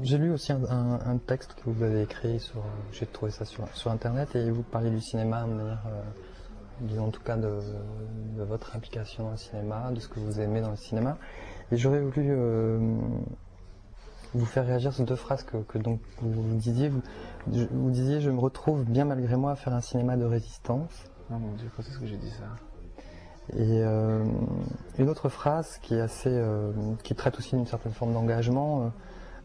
J'ai lu aussi un texte que vous avez écrit j'ai trouvé ça sur internet et vous parliez du cinéma de manière, disons en tout cas de votre implication dans le cinéma, de ce que vous aimez dans le cinéma. Et j'aurais voulu vous faire réagir sur deux phrases que donc vous disiez. Vous disiez je me retrouve bien malgré moi à faire un cinéma de résistance. Oh mon Dieu, quand est-ce que j'ai dit ça? Et une autre phrase qui est qui traite aussi d'une certaine forme d'engagement.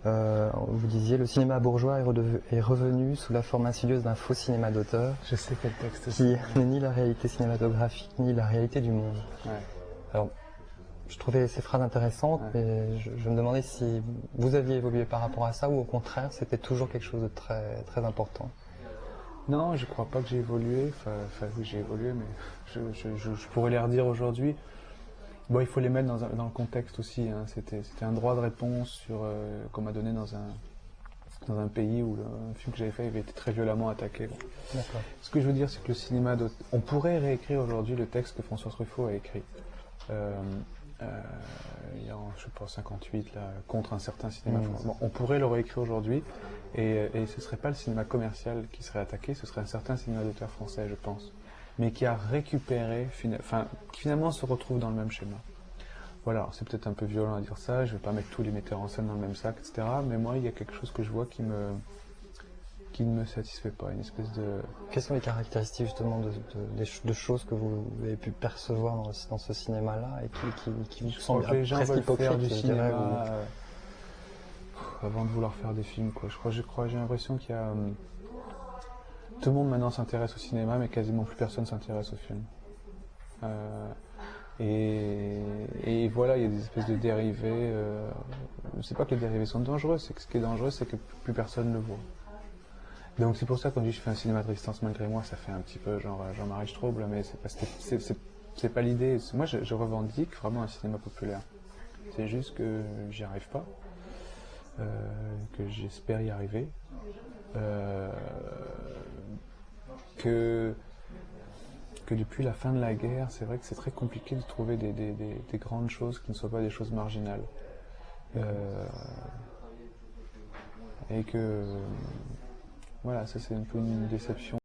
Vous disiez le cinéma bourgeois est revenu sous la forme insidieuse d'un faux cinéma d'auteur. Je sais quel texte qui n'est ni la réalité cinématographique ni la réalité du monde. Ouais. Alors, je trouvais ces phrases intéressantes, Ouais. mais je me demandais si vous aviez évolué par rapport à ça ou au contraire c'était toujours quelque chose de très, très important. Non, je crois pas que j'ai évolué. Enfin, oui, j'ai évolué, mais je pourrais les redire aujourd'hui. Bon, il faut les mettre dans le contexte aussi. Hein. C'était un droit de réponse qu'on m'a donné dans un pays où un film que j'avais fait avait été très violemment attaqué. Bon. D'accord. Ce que je veux dire, c'est que le cinéma, on pourrait réécrire aujourd'hui le texte que François Truffaut a écrit. Il y a, je sais pas, 58 là, contre un certain cinéma français. Bon, on pourrait le réécrire aujourd'hui et ce serait pas le cinéma commercial qui serait attaqué, ce serait un certain cinéma d'auteur français, je pense, mais qui a récupéré, qui finalement se retrouve dans le même schéma. Voilà, c'est peut-être un peu violent à dire ça, je vais pas mettre tous les metteurs en scène dans le même sac, etc. Mais moi, il y a quelque chose que je vois qui ne me satisfait pas, une espèce de... Quelles sont les caractéristiques justement de choses que vous avez pu percevoir dans ce cinéma-là et qui vous semblent presque hypocrites, du je cinéma dirais, avant de vouloir faire des films, quoi. J'ai l'impression qu'il y a... tout le monde maintenant s'intéresse au cinéma, mais quasiment plus personne s'intéresse au film. Et voilà, il y a des espèces de dérivés. C'est pas que les dérivés sont dangereux, c'est que ce qui est dangereux, c'est que plus personne le voit. Donc c'est pour ça quand je dis je fais un cinéma de résistance malgré moi, ça fait un petit peu genre Jean-Marie Strauble, mais c'est pas l'idée. Moi je revendique vraiment un cinéma populaire. C'est juste que j'y arrive pas, que j'espère y arriver, que depuis la fin de la guerre, c'est vrai que c'est très compliqué de trouver des grandes choses qui ne soient pas des choses marginales. Et que voilà, ça c'est un peu une déception.